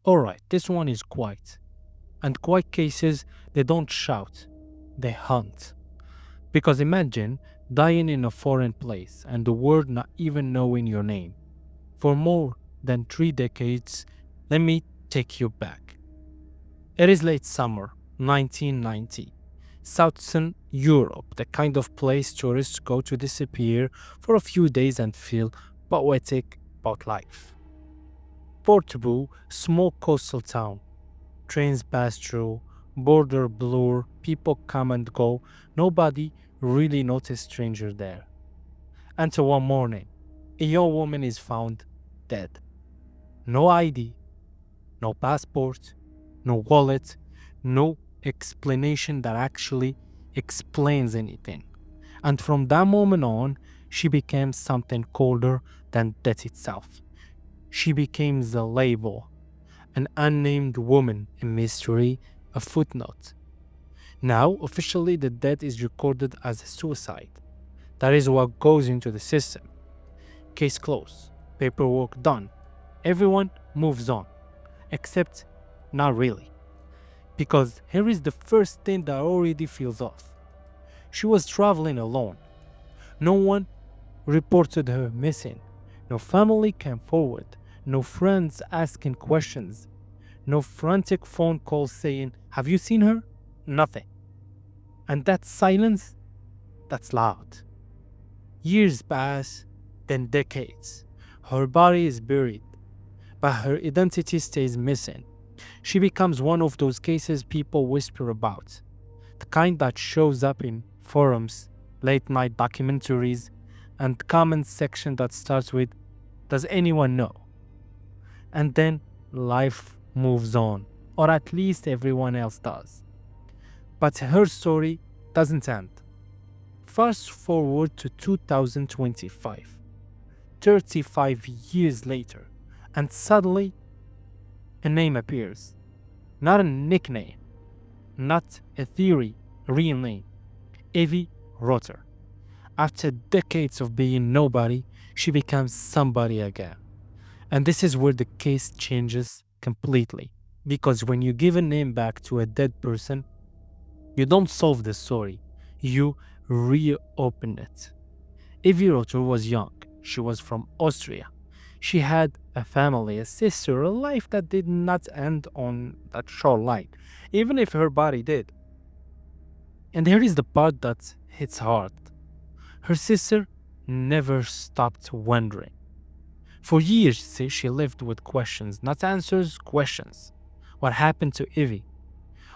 Alright, this one is quiet. And quiet cases, they don't shout, they hunt. Because imagine dying in a foreign place and the world not even knowing your name. For more than 3 decades, let me take you back. It is late summer, 1990. Southern Europe, the kind of place tourists go to disappear for a few days and feel poetic about life. Portobello, small coastal town. Trains pass through, border blur, people come and go. Nobody really noticed stranger there. Until one morning, a young woman is found dead. No ID, no passport, no wallet, no explanation that actually explains anything. And from that moment on, she became something colder than death itself. She became the label, an unnamed woman, a mystery, a footnote. Now, officially, the death is recorded as a suicide. That is what goes into the system. Case closed, paperwork done. Everyone moves on. Except, not really. Because here is the first thing that already feels off. She was traveling alone. No one reported her missing. No family came forward. No friends asking questions. No frantic phone calls saying, "Have you seen her?" Nothing. And that silence, that's loud. Years pass, then decades. Her body is buried, but her identity stays missing. She becomes one of those cases people whisper about, the kind that shows up in forums, late night documentaries, and comment section that starts with, "Does anyone know?" And then life moves on, or at least everyone else does. But her story doesn't end. Fast forward to 2025, 35 years later, and suddenly a name appears. Not a nickname, not a theory, a real name. Evi Rauter. After decades of being nobody, she becomes somebody again. And this is where the case changes completely. Because when you give a name back to a dead person, you don't solve the story, you reopen it. Evi Rauter was young. She was from Austria. She had a family, a sister, a life that did not end on that shoreline, even if her body did. And here is the part that hits hard. Her sister never stopped wondering. For years, she lived with questions, not answers, questions. What happened to Evi?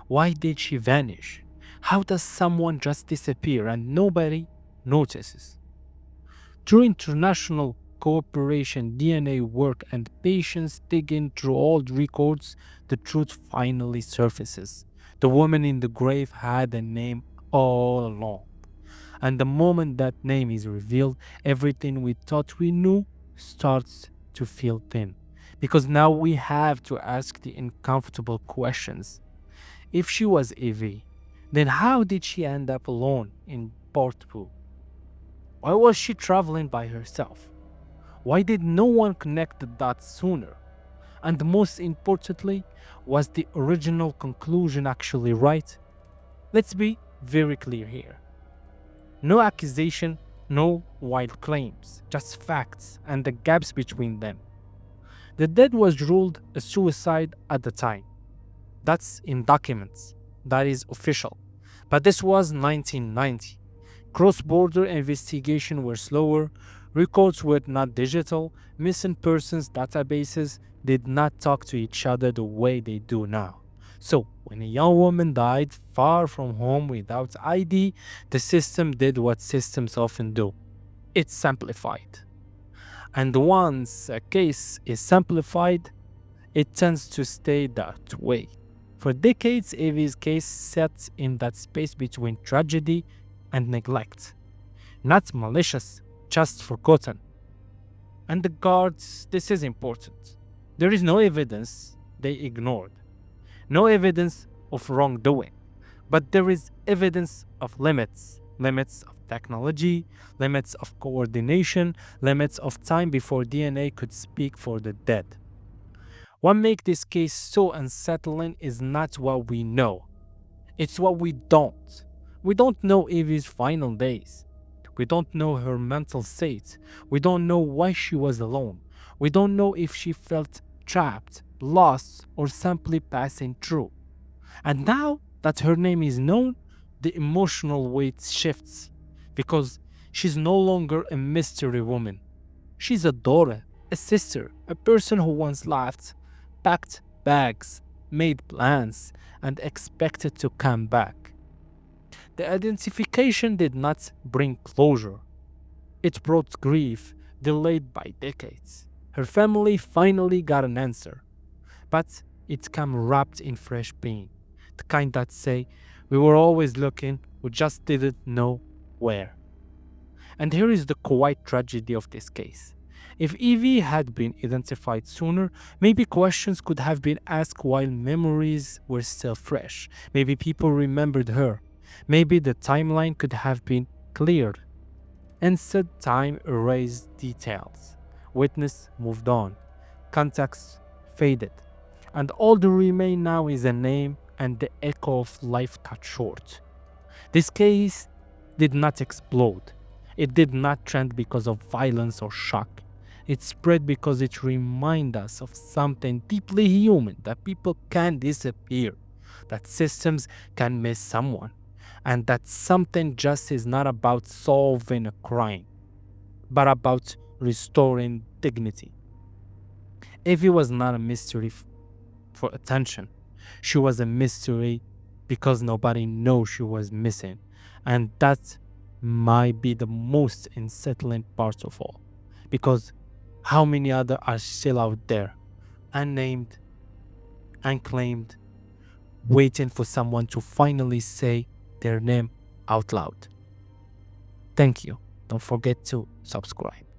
Why did she vanish? How does someone just disappear and nobody notices? Through international cooperation, DNA work, and patience digging through old records, the truth finally surfaces. The woman in the grave had a name all along. And the moment that name is revealed, everything we thought we knew starts to feel thin. Because now we have to ask the uncomfortable questions. If she was Evi, then how did she end up alone in Portobello? Why was she traveling by herself? Why did no one connect the dots sooner? And most importantly, was the original conclusion actually right? Let's be very clear here. No accusation, no wild claims, just facts and the gaps between them. The death was ruled a suicide at the time. That's in documents. That is official. But this was 1990. Cross-border investigations were slower, records were not digital, missing persons databases did not talk to each other the way they do now. So, when a young woman died far from home without ID, the system did what systems often do. It simplified. And once a case is simplified, it tends to stay that way. For decades, Evi's case sat in that space between tragedy and neglect. Not malicious, just forgotten. And the guards, this is important. There is no evidence they ignored. No evidence of wrongdoing. But there is evidence of limits. Limits of technology, limits of coordination, limits of time before DNA could speak for the dead. What makes this case so unsettling is not what we know, it's what we don't. We don't know Evi's final days. We don't know her mental state. We don't know why she was alone. We don't know if she felt trapped, lost, or simply passing through. And now that her name is known, the emotional weight shifts because she's no longer a mystery woman. She's a daughter, a sister, a person who once laughed, packed bags, made plans, and expected to come back. The identification did not bring closure. It brought grief, delayed by decades. Her family finally got an answer, but it came wrapped in fresh pain. The kind that say, we were always looking, we just didn't know where. And here is the quiet tragedy of this case. If Evie had been identified sooner, maybe questions could have been asked while memories were still fresh. Maybe people remembered her. Maybe the timeline could have been cleared. Instead, time erased details. Witness moved on. Context faded. And all that remain now is a name and the echo of life cut short. This case did not explode. It did not trend because of violence or shock. It spread because it reminded us of something deeply human, that people can disappear, that systems can miss someone, and that something just is not about solving a crime, but about restoring dignity. Evie was not a mystery for attention. She was a mystery because nobody knows she was missing. And that might be the most unsettling part of all. Because how many other are still out there, unnamed, unclaimed, waiting for someone to finally say their name out loud? Thank you. Don't forget to subscribe.